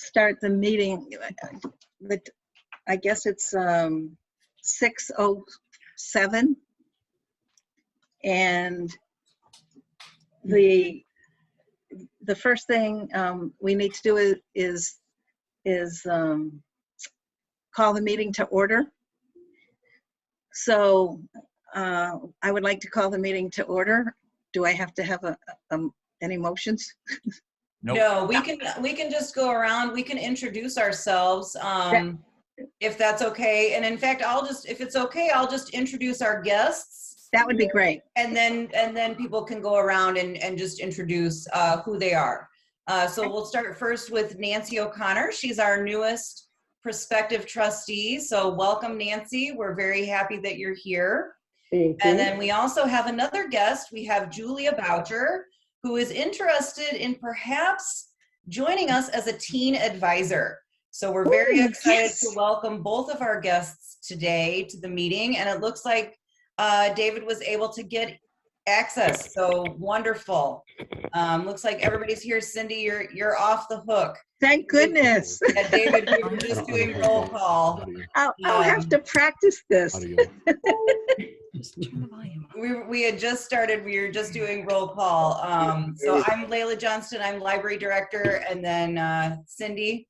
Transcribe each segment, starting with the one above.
start the meeting. But I guess it's 6:07. And the first thing we need to do is call the meeting to order. So I would like to call the meeting to order. Do I have to have any motions? Nope. No, we can just go around. We can introduce ourselves if that's okay. And in fact, if it's okay, I'll just introduce our guests. That would be great. And then people can go around and just introduce who they are. So we'll start first with Nancy O'Connor. She's our newest prospective trustee. So welcome, Nancy. We're very happy that you're here. Thank you. And then we also have another guest. We have Julia Boucher, who is interested in perhaps joining us as a teen advisor. So we're very excited to welcome both of our guests today to the meeting. And it looks like David was able to get access. So wonderful. Looks like everybody's here. Cindy, you're off the hook. Thank goodness. Yeah, David, we were just doing roll call. I'll have to practice this. We had just started. We were just doing roll call. So I'm Layla Johnston. I'm library director, and then Cindy.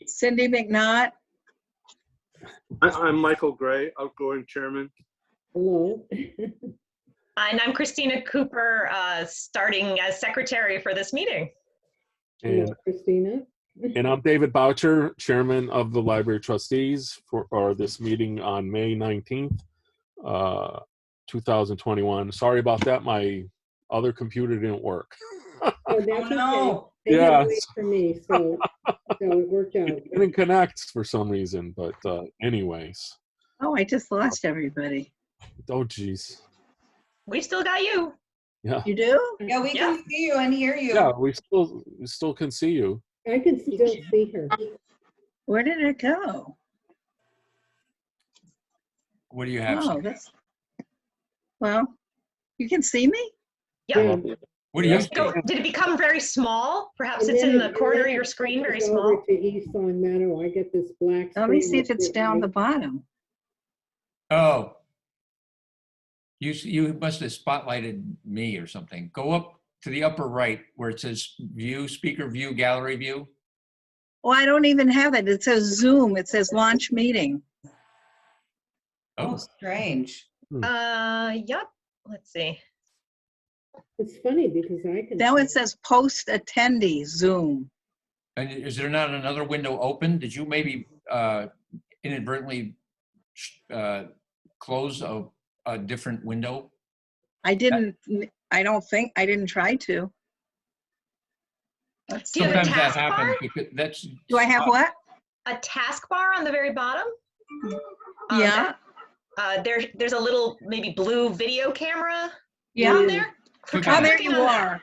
Cindy McNaught. I'm Michael Gray, outgoing chairman. Hello. And I'm Christina Cooper, starting as secretary for this meeting. Hello, And, Christina. and I'm David Boucher, chairman of the library trustees for this meeting on May 19th, 2021. Sorry about that. My other computer didn't work. Oh, that's no. okay. They had Yeah. to wait for me, so it worked out. It didn't connect for some reason, but anyways. Oh, I just lost everybody. Oh, geez. We still got you. Yeah. You do? Yeah, we can see you and hear you. Yeah, we still can see you. I can still see her. Where did it go? What do you have? Oh, well, you can see me? Yeah. What do you? Did it become very small? Perhaps And it's then in the it- corner and of then your it screen, very switches small. over to East Long Meadow. I get this black. Let me screen see if it's that down the says- bottom. Oh, you must have spotlighted me or something. Go up to the upper right where it says view, speaker view, gallery view. Oh, I don't even have it. It says Zoom. It says launch meeting. Oh, Oh, strange. Yep. Let's see. It's funny because I can. Now see it says post attendee Zoom. and is there not another window open? Did you maybe inadvertently close a different window? I didn't try to. Let's Do you see. have a Sometimes that taskbar? happens because that's. Do I have what? A taskbar on the very bottom? Yeah, There's a little maybe blue video camera yeah. on there. Click Oh, on there it. you are.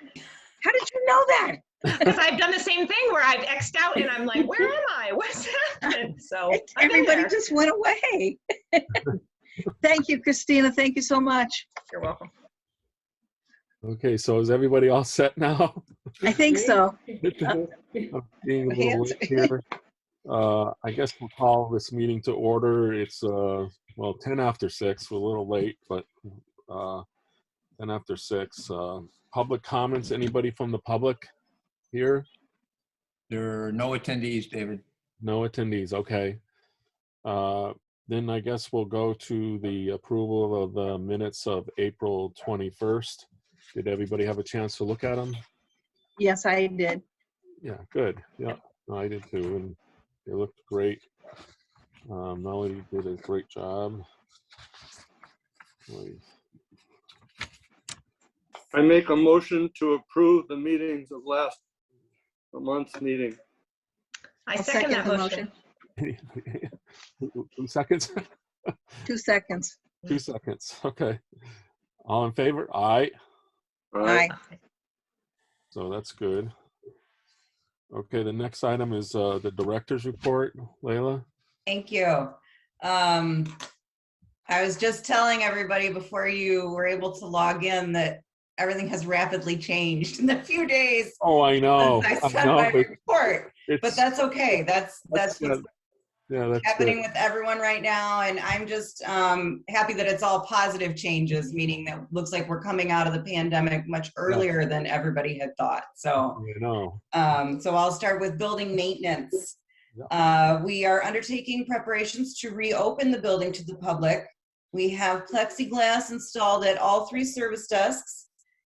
How did you know that? Because I've done the same thing where I've X'd out and I'm like, where am I? What's happening? So I've been Everybody there. just went away. Thank you, Christina. Thank you so much. You're welcome. Okay, so is everybody all set now? I think so. I'm being a little Hands. late here. I guess we'll call this meeting to order. It's well 10 after 6. We're a little late, but 10 after 6. Public comments. Anybody from the public here? There are no attendees, David. No attendees. Okay. Then I guess we'll go to the approval of the minutes of April 21st. Did everybody have a chance to look at them? Yes, I did. Yeah, good. Yeah, I did too, and they looked great. Melody did a great job. I make a motion to approve the meetings of last month's meeting. I I'll second that the motion. 2 seconds? 2 seconds. 2 seconds. Okay. All in favor? Aye. Aye. So that's good. Okay, the next item is the director's report. Layla? Thank you. I was just telling everybody before you were able to log in that everything has rapidly changed in the few days Oh, I know. since I I sent know. my report. But It's, that's okay. That's what's good. Yeah, that's happening good. with everyone right now. And I'm just happy that it's all positive changes, meaning that looks like we're coming out of the pandemic much earlier than everybody had thought. So, I know. so I'll start with building maintenance. We are undertaking preparations to reopen the building to the public. We have plexiglass installed at all 3 service desks.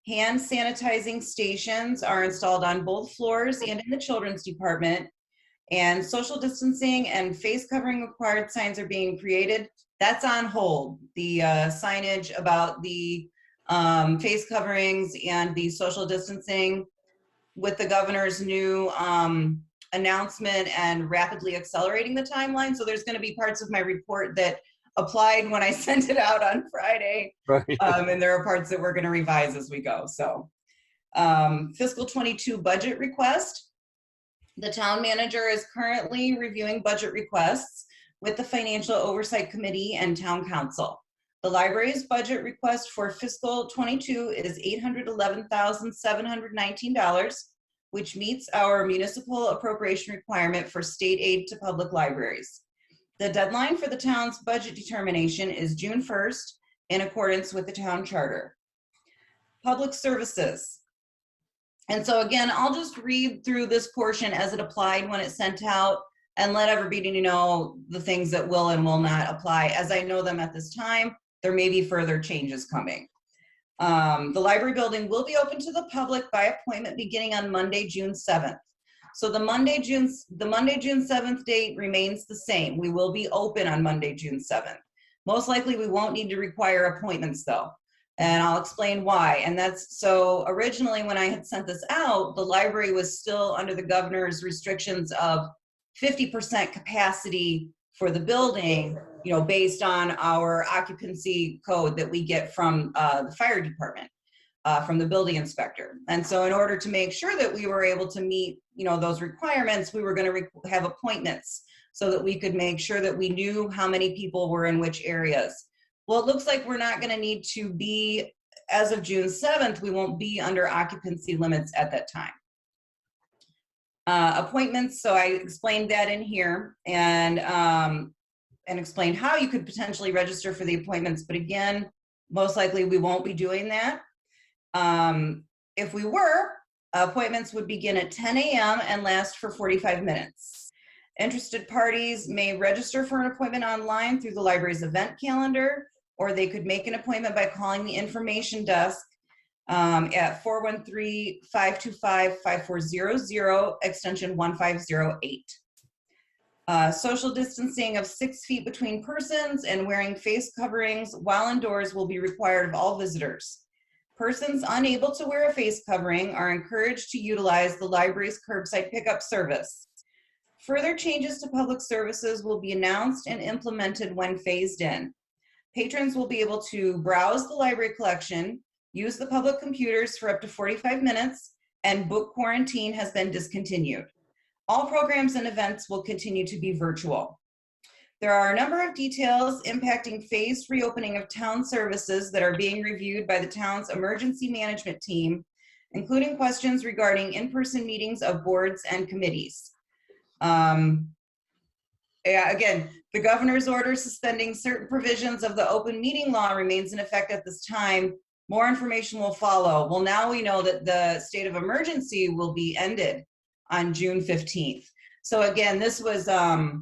Hand sanitizing stations are installed on both floors and in the children's department. And social distancing and face covering required signs are being created. That's on hold. The signage about the face coverings and the social distancing with the governor's new announcement and rapidly accelerating the timeline. So there's going to be parts of my report that applied when I sent it out on Friday. Right. And there are parts that we're going to revise as we go. So fiscal 22 budget request. The town manager is currently reviewing budget requests with the Financial Oversight Committee and Town Council. The library's budget request for fiscal 22 is $811,719, which meets our municipal appropriation requirement for state aid to public libraries. The deadline for the town's budget determination is June 1st in accordance with the town charter. Public services. And so again, I'll just read through this portion as it applied when it sent out and let everybody know the things that will and will not apply. As I know them at this time, there may be further changes coming. The library building will be open to the public by appointment beginning on Monday, June 7th. So the Monday, June 7th date remains the same. We will be open on Monday, June 7th. Most likely we won't need to require appointments though. And I'll explain why. And that's, so originally when I had sent this out, the library was still under the governor's restrictions of 50% capacity for the building, you know, based on our occupancy code that we get from the fire department, from the building inspector. And so in order to make sure that we were able to meet, you know, those requirements, we were going to have appointments so that we could make sure that we knew how many people were in which areas. Well, it looks like we're not going to need to be, as of June 7th, we won't be under occupancy limits at that time. Appointments, so I explained that in here and explained how you could potentially register for the appointments. But again, most likely we won't be doing that. If we were, appointments would begin at 10 a.m. and last for 45 minutes. Interested parties may register for an appointment online through the library's event calendar, or they could make an appointment by calling the information desk at 413-525-5400, extension 1508. Social distancing of 6 feet between persons and wearing face coverings while indoors will be required of all visitors. Persons unable to wear a face covering are encouraged to utilize the library's curbside pickup service. Further changes to public services will be announced and implemented when phased in. Patrons will be able to browse the library collection, use the public computers for up to 45 minutes, and book quarantine has been discontinued. All programs and events will continue to be virtual. There are a number of details impacting phased reopening of town services that are being reviewed by the town's emergency management team, including questions regarding in-person meetings of boards and committees. Again, the governor's order suspending certain provisions of the open meeting law remains in effect at this time. More information will follow. Well, now we know that the state of emergency will be ended on June 15th. So again, this was a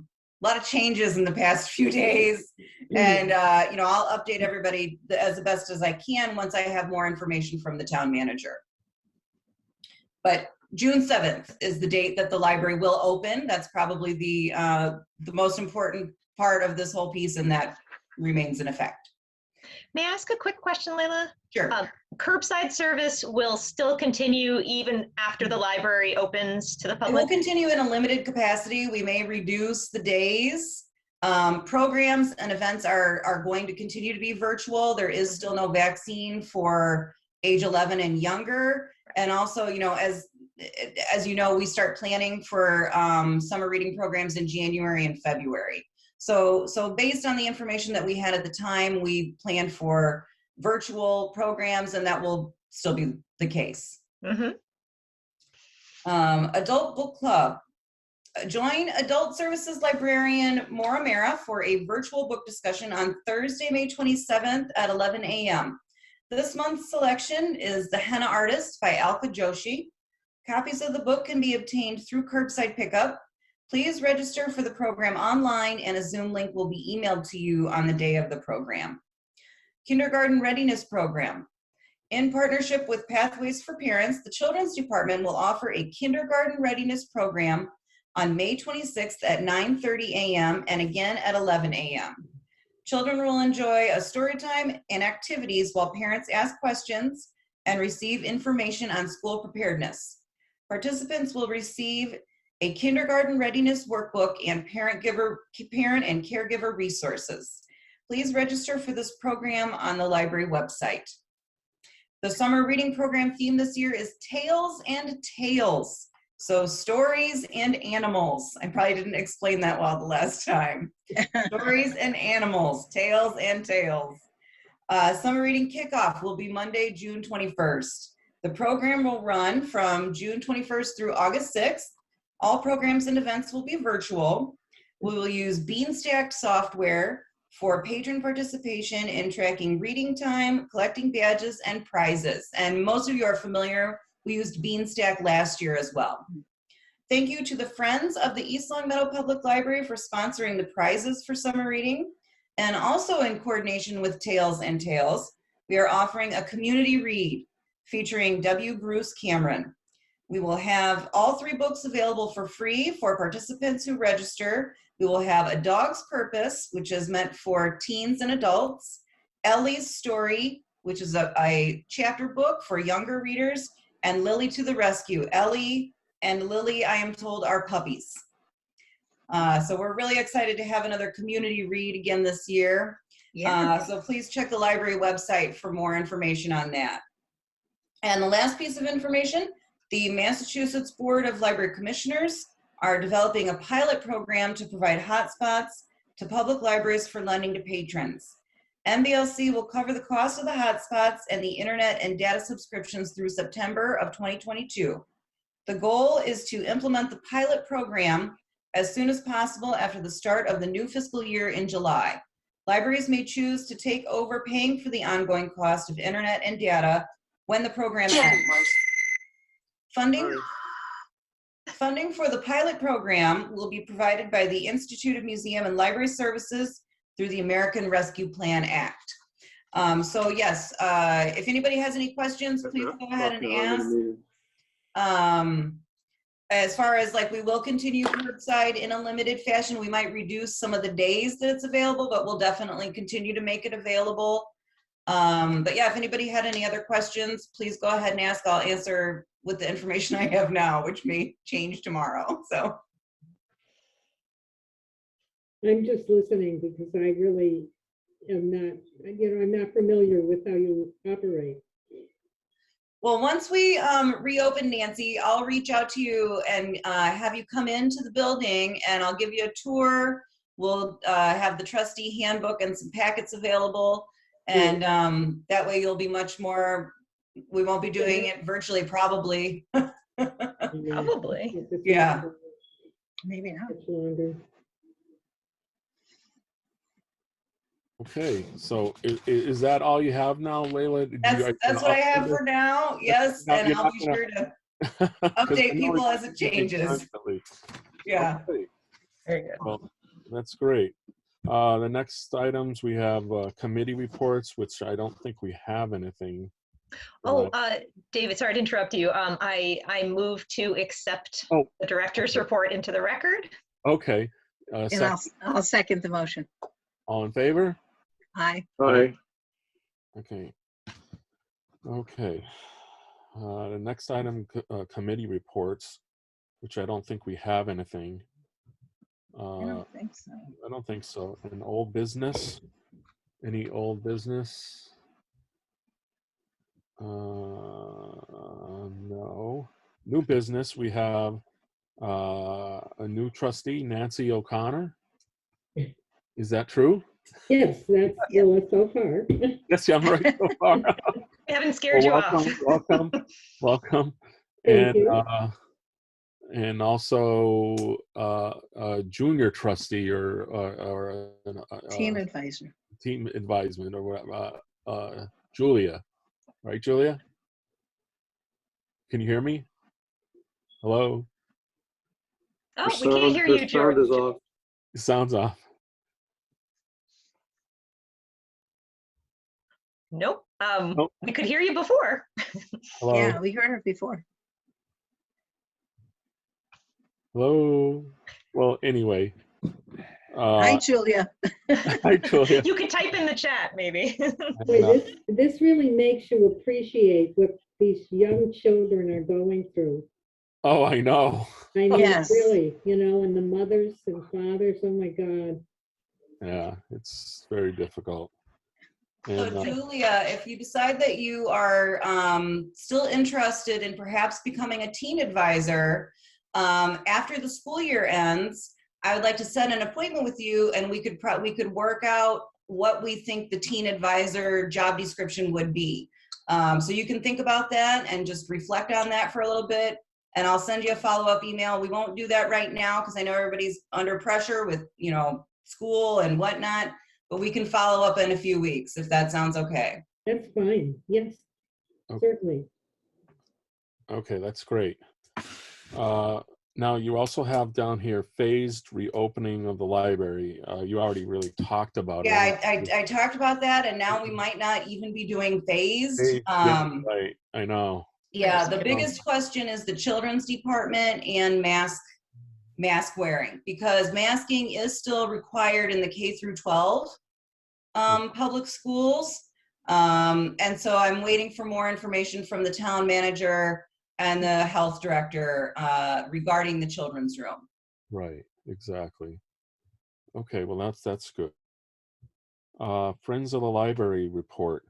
lot of changes in the past few days. And, you know, I'll update everybody as the best as I can once I have more information from the town manager. But June 7th is the date that the library will open. That's probably the most important part of this whole piece, and that remains in effect. May I ask a quick question, Layla? Sure. Curbside service will still continue even after the library opens to the It will public? continue in a limited capacity. We may reduce the days. Programs and events are going to continue to be virtual. There is still no vaccine for age 11 and younger. And also, you know, as you know, we start planning for summer reading programs in January and February. So based on the information that we had at the time, we planned for virtual programs, and that will still be the case. Mhm. Adult Book Club. Join Adult Services Librarian Maura Mera for a virtual book discussion on Thursday, May 27th at 11 a.m. This month's selection is The Henna Artist by Alka Joshi. Copies of the book can be obtained through curbside pickup. Please register for the program online, and a Zoom link will be emailed to you on the day of the program. Kindergarten Readiness Program. In partnership with Pathways for Parents, the Children's Department will offer a kindergarten readiness program on May 26th at 9:30 a.m. and again at 11 a.m. Children will enjoy a story time and activities while parents ask questions and receive information on school preparedness. Participants will receive a kindergarten readiness workbook and parent and caregiver resources. Please register for this program on the library website. The summer reading program theme this year is Tales and Tales. So stories and animals. I probably didn't explain that well the last time. Stories and animals, tales and tales. Summer reading kickoff will be Monday, June 21st. The program will run from June 21st through August 6th. All programs and events will be virtual. We will use Beanstack software for patron participation in tracking reading time, collecting badges, and prizes. And most of you are familiar, we used Beanstack last year as well. Thank you to the Friends of the East Long Meadow Public Library for sponsoring the prizes for summer reading. And also in coordination with Tales and Tales, we are offering a community read featuring W. Bruce Cameron. We will have all 3 books available for free for participants who register. We will have A Dog's Purpose, which is meant for teens and adults, Ellie's Story, which is a chapter book for younger readers, and Lily to the Rescue. Ellie and Lily, I am told, are puppies. So we're really excited to have another community read again this year. Yeah. So please check the library website for more information on that. And the last piece of information, the Massachusetts Board of Library Commissioners are developing a pilot program to provide hotspots to public libraries for lending to patrons. MBLC will cover the cost of the hotspots and the internet and data subscriptions through September of 2022. The goal is to implement the pilot program as soon as possible after the start of the new fiscal year in July. Libraries may choose to take over paying for the ongoing cost of internet and data when the program ends. Funding for the pilot program will be provided by the Institute of Museum and Library Services through the American Rescue Plan Act. So yes, if anybody has any questions, please go ahead and ask. As far as like, we will continue curbside in a limited fashion. We might reduce some of the days that it's available, but we'll definitely continue to make it available. But yeah, if anybody had any other questions, please go ahead and ask. I'll answer with the information I have now, which may change tomorrow. So I'm just listening because I really am not, I'm not familiar with how you operate. well, once we reopen, Nancy, I'll reach out to you and have you come into the building, and I'll give you a tour. We'll have the trustee handbook and some packets available. And that way you'll be much more, we won't be doing it virtually, probably. Probably. Yeah. Maybe not. It's longer. Okay, so is that all you have now, Layla? That's what I have for now. Yes, No, and you're I'll not be gonna- sure to 'Cause I update know people we- as it changes. Yeah. Okay, Very good. well, that's great. The next items, we have committee reports, which I don't think we have anything. Oh, David, sorry to interrupt you. I move to accept Oh, the director's okay. report into the record. Okay. And I'll second the motion. All in favor? Aye. Aye. Okay. Okay. The next item, committee reports, which I don't think we have anything. I don't think so. I don't think so. And old business? Any old business? No. New business, we have a new trustee, Nancy O'Connor. Is that true? Yes, that's, well, so far. Yes, I'm right so far. We have haven't scared you off. Welcome, welcome. Thank And you. and also junior trustee or Team advisor. team advisement or whatever, Julia, right, Julia? Can you hear me? Hello? Oh, we can't hear you, Sound George. is off. Sounds off. Nope. Nope. We could hear you before. Hello? Yeah, we heard her before. Hello? Well, anyway. Hi, Julia. Hi, Julia. You could type in the chat, maybe. Boy, this really makes you appreciate what these young children are going through. Oh, I know. I mean, Yes. really, and the mothers and fathers, oh my God. Yeah, it's very difficult. So And, Julia, if you decide that you are still interested in perhaps becoming a teen advisor, after the school year ends, I would like to set an appointment with you, and we could work out what we think the teen advisor job description would be. So you can think about that and just reflect on that for a little bit, and I'll send you a follow-up email. We won't do that right now because I know everybody's under pressure with school and whatnot. But we can follow up in a few weeks if that sounds okay. That's fine. Yes, Okay. certainly. okay, that's great. Now you also have down here phased reopening of the library. You already really talked about Yeah, it. I talked about that, and now we might not even be doing phased. Right, I know. Yeah, the biggest question is the children's department and mask wearing, because masking is still required in the K through 12 public schools. And so I'm waiting for more information from the town manager and the health director regarding the children's room. Right, exactly. Okay, well that's good. Friends of the Library report.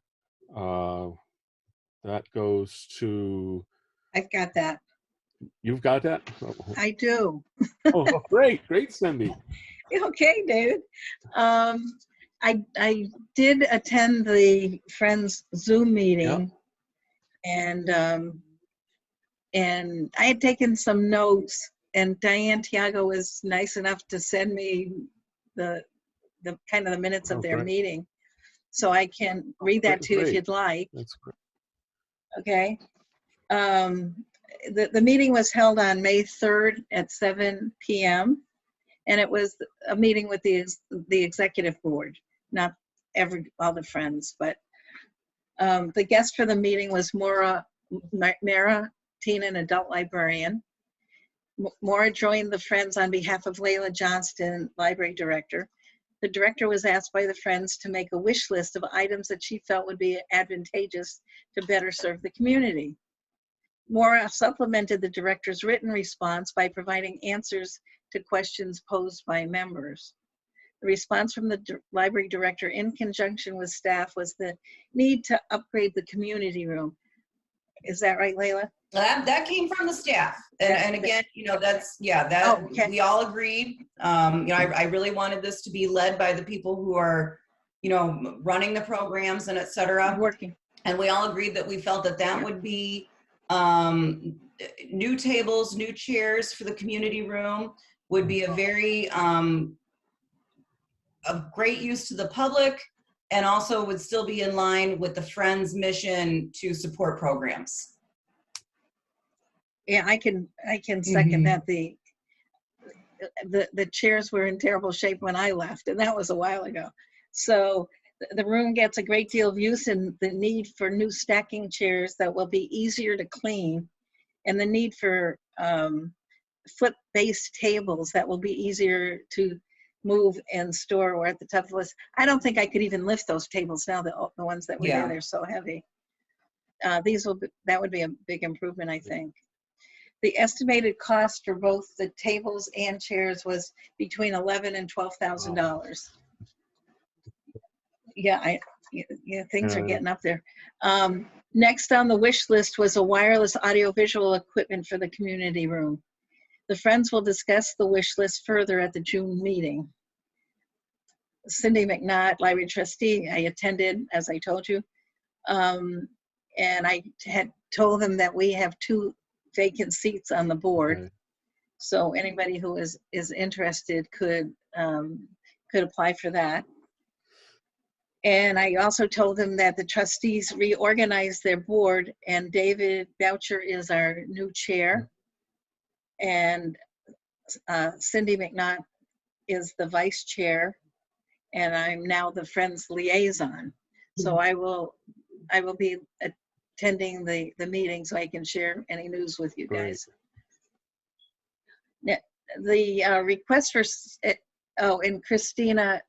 That goes to, I've got that. you've got that? I do. Oh, great, Cindy. Okay, David. I did attend the Friends Zoom meeting, and I had taken some notes, and Diane Tiago was nice enough to send me the kind of the minutes of their great. meeting, so I can read that to you if Great. you'd like. That's great. Okay. The meeting was held on May 3rd at 7 p.m. and it was a meeting with the executive board, not all the friends, but the guest for the meeting was Mara, teen and adult librarian. Maura joined the Friends on behalf of Layla Johnston, library director. The director was asked by the Friends to make a wish list of items that she felt would be advantageous to better serve the community. Maura supplemented the director's written response by providing answers to questions posed by members. The response from the library director in conjunction with staff was the need to upgrade the community room. Is that right, Layla? That came from the staff, and again, that's okay. We all agreed. I really wanted this to be led by the people who are, running the programs and et cetera. Working. And we all agreed that we felt that would be new tables, new chairs for the community room would be a very of great use to the public, and also would still be in line with the Friends' mission to support programs. Yeah, I can second that. The chairs were in terrible shape when I left, and that was a while ago. So the room gets a great deal of use, and the need for new stacking chairs that will be easier to clean, and the need for foot-based tables that will be easier to move and store were at the top of the list. I don't think I could even lift those tables now, the ones that were there, they're so heavy. That would be a big improvement, I think. The estimated cost for both the tables and chairs was between $11,000 and $12,000. Yeah, things are getting up there. Next on the wish list was a wireless audiovisual equipment for the community room. The Friends will discuss the wish list further at the June meeting. Cindy McNaught, library trustee, I attended, as I told you. And I had told them that we have 2 vacant seats on the board. Okay. So anybody who is interested could apply for that. And I also told them that the trustees reorganized their board, and David Boucher is our new chair. And Cindy McNaught is the vice chair, and I'm now the Friends liaison. So I will be attending the meeting so I can share any news with you Great. guys. Now, the request for, and Christina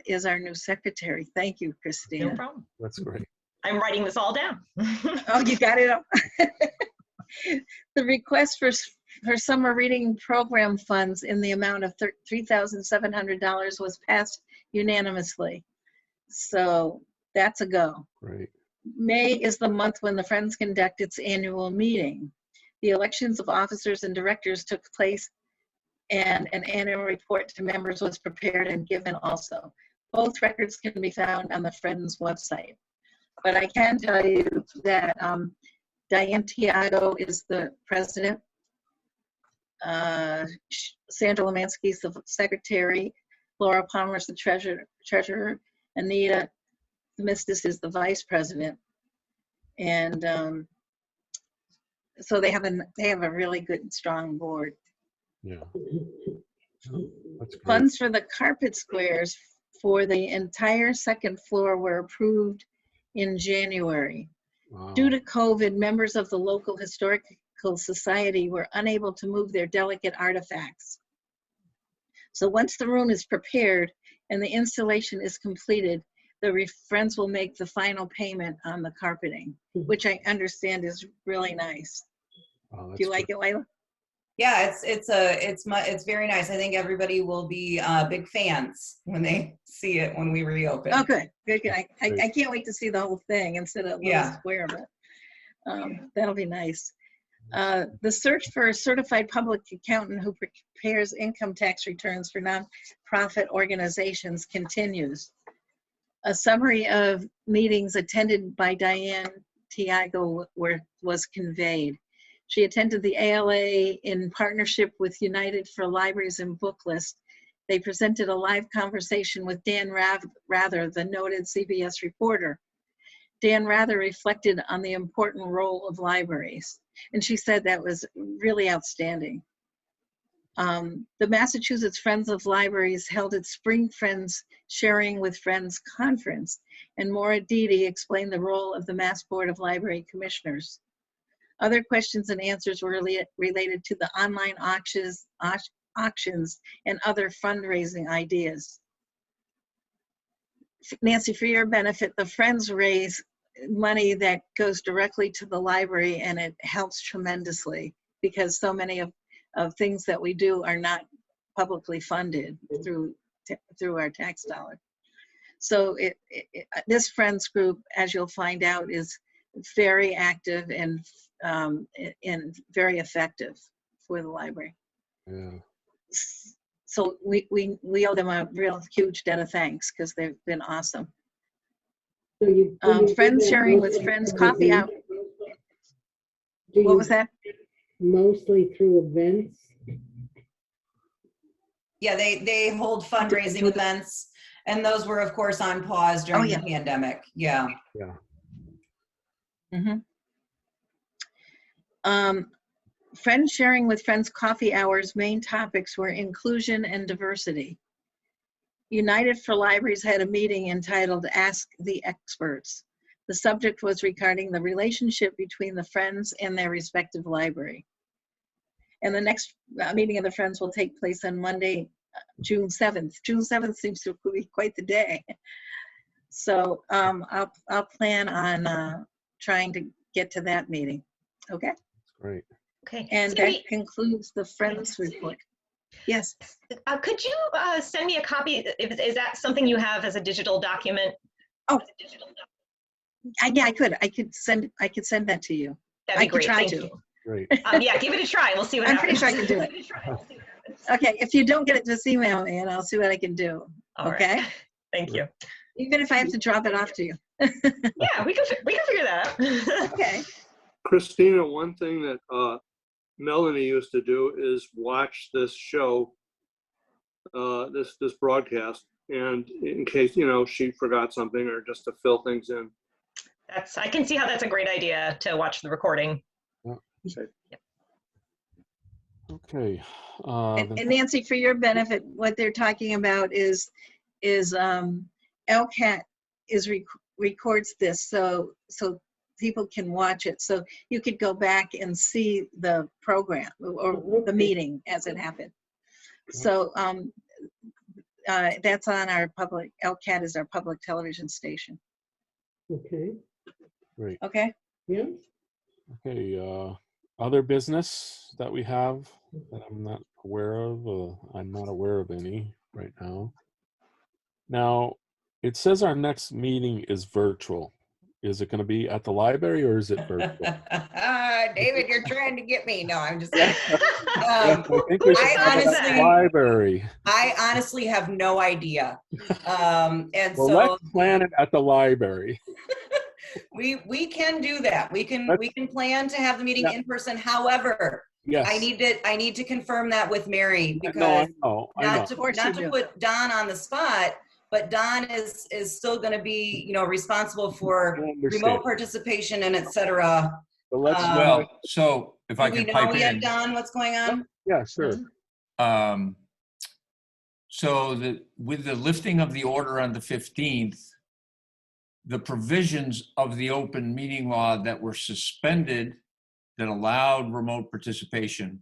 is our new secretary. Thank you, No Christina. problem. That's great. I'm writing this all down. Oh, you got it up. The request for summer reading program funds in the amount of $3,700 was passed unanimously. So that's a go. Great. May is the month when the Friends conduct its annual meeting. The elections of officers and directors took place, and an annual report to members was prepared and given also. Both records can be found on the Friends website. But I can tell you that Diane Tiago is the president. Sandra Lemansky is the secretary. Laura Palmer is the treasurer. Anita Themistis is the vice president. And so they have a really good and strong board. Yeah. That's great. Funds for the carpet squares for the entire second floor were approved in January. Wow. Due to COVID, members of the local historical society were unable to move their delicate artifacts. So once the room is prepared and the installation is completed, the Friends will make the final payment on the carpeting, which I understand is really nice. Wow, Do you like it, Lila? Yeah, it's very nice. I think everybody will be big fans when they see it when we reopen. Oh, good. I can't wait to see the whole thing instead of a little Yeah. square, but that'll be nice. The search for a certified public accountant who prepares income tax returns for nonprofit organizations continues. A summary of meetings attended by Diane Tiago was conveyed. She attended the ALA in partnership with United for Libraries and Booklist. They presented a live conversation with Dan Rather, the noted CBS reporter. Dan Rather reflected on the important role of libraries, and she said that was really outstanding. The Massachusetts Friends of Libraries held its Spring Friends Sharing with Friends conference, and Maura Dede explained the role of the Mass Board of Library Commissioners. Other questions and answers were related to the online auctions and other fundraising ideas. Nancy, for your benefit, the Friends raise money that goes directly to the library, and it helps tremendously because so many of things that we do are not publicly funded through our tax dollar. So this Friends group, as you'll find out, is very active and very effective for the library. Yeah. So we owe them a real huge debt of thanks because they've been awesome. So you do Friends that Sharing with mostly Friends through coffee events? hour. Do What you was that? mostly through events? Yeah, they hold fundraising events, and those were, of course, on pause during the pandemic. Yeah. Yeah. Friends Sharing with Friends coffee hours main topics were inclusion and diversity. United for Libraries had a meeting entitled Ask the Experts. The subject was regarding the relationship between the Friends and their respective library. And the next meeting of the Friends will take place on Monday, June 7th. June 7th seems to be quite the day. So I'll plan on trying to get to that meeting. Okay? That's great. Okay. And Cindy, that concludes the Friends report. Yes. could you send me a copy? Is that something you have as a digital document? Oh, yeah, I could send that to you. That'd be I could great. try Thank to. you. Great. Yeah, give it a try. We'll see what I'm happens. pretty sure I can do it. Okay, if you don't get it, just email me and I'll see what I can do. All right. Okay? Thank you. Even if I have to drop it off to you. Yeah, we can figure that out. Okay. Christina, one thing that Melanie used to do is watch this show, this broadcast, and in case, she forgot something or just to fill things in. I can see how that's a great idea to watch the recording. Okay. And Nancy, for your benefit, what they're talking about is LCAT records this so people can watch it. So you could go back and see the program or the meeting as it happened. So that's on our LCAT is our public television station. Okay, Great. Okay. yeah. Okay. Other business that we have that I'm not aware of. I'm not aware of any right now. Now, it says our next meeting is virtual. Is it going to be at the library or is it virtual? David, you're trying to get me. No, I'm just Yes, I think we should I have it at the honestly- library. I honestly have no idea. And Well, so let's plan it at the library. we can do that. We can plan to have the meeting Yeah. in person. However, Yes. I need to confirm that with Mary No, because I know. not to course you do. put Don on the spot, but Don is still going to be, responsible for I understand. remote participation and et cetera. But let's, Well, so if I Do we can know pipe yet, in. Don, what's going on? yeah, sure. So with the lifting of the order on the 15th, the provisions of the open meeting law that were suspended that allowed remote participation,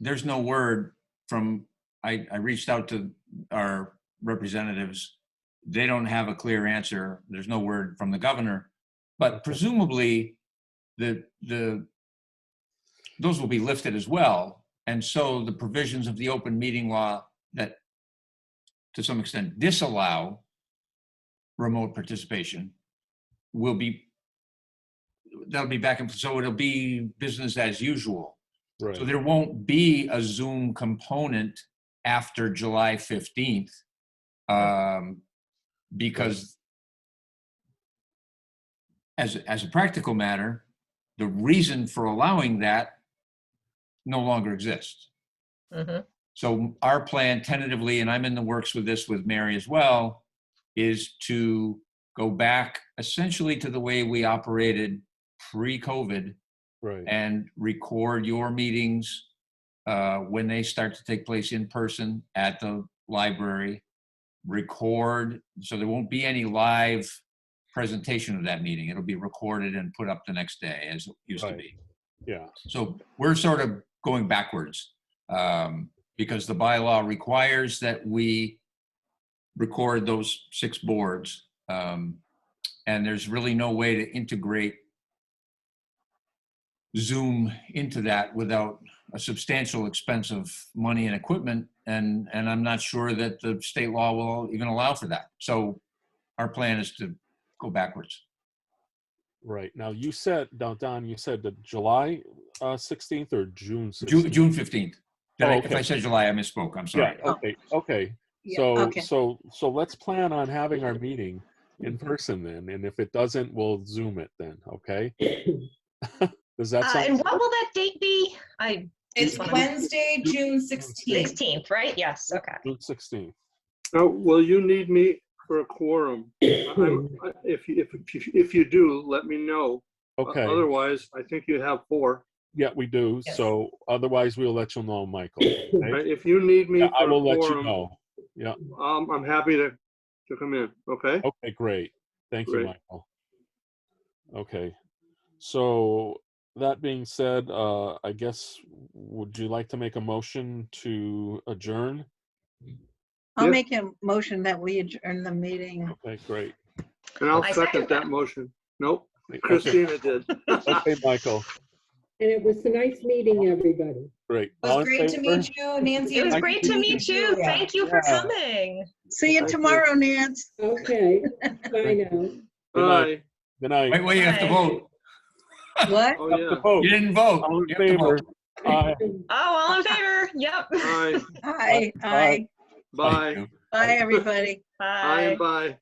there's no word from, I reached out to our representatives. They don't have a clear answer. There's no word from the governor, but presumably those will be lifted as well. And so the provisions of the open meeting law that to some extent disallow remote participation that'll be back in, so it'll be business as usual. Right. So there won't be a Zoom component after July 15th because as a practical matter, the reason for allowing that no longer exists. Mm-hmm. So our plan tentatively, and I'm in the works with this with Mary as well, is to go back essentially to the way we operated pre-COVID Right. and record your meetings when they start to take place in person at the library, record, so there won't be any live presentation of that meeting. It'll be recorded and put up the next day as it used to Right. be. Yeah. So we're sort of going backwards because the bylaw requires that we record those 6 boards. And there's really no way to integrate Zoom into that without a substantial expense of money and equipment. And I'm not sure that the state law will even allow for that. So our plan is to go backwards. Right. Now you said, Don, you said the July 16th or June 16th? June 15th. If Okay. I said July, I misspoke. I'm sorry. Yeah. Okay. Okay. Yeah, So okay. so let's plan on having our meeting in person then, and if it doesn't, we'll Zoom it then. Okay. Does that sound? And what will that date be? It's Wednesday, June 16th. 16th, right? Yes. Okay. June 16th. Now, will you need me for a quorum? If you do, let me know. Okay. Otherwise, I think you have 4. Yeah, we do. Yes. So otherwise, we'll let you know, Michael. Okay? Right? If you need me Yeah, I for a will let you quorum, know. Yeah. I'm happy to come in. Okay. Okay, great. Thank you, Great. Michael. Okay. So that being said, I guess, would you like to make a motion to adjourn? I'll Yeah. make a motion that we adjourn the meeting. Okay, great. And I'll I second second that that. motion. Nope, Okay, Christina did. okay, Michael. And it was a nice meeting, everybody. Great. It All was in great to favor? meet you, Nancy. It was Thank great you. to meet you. Yeah. Thank you for Yeah. coming. See you Thank you. tomorrow, Nance. Okay, bye now. Good night. Bye. Good night. Wait, you have to Bye. vote. What? Oh, Have to yeah. vote. You didn't vote. All in You have to favor? vote. Aye. Oh, all in favor? Yep. Bye. Hi, Bye. hi. Bye. Bye, everybody. Bye and Bye. bye.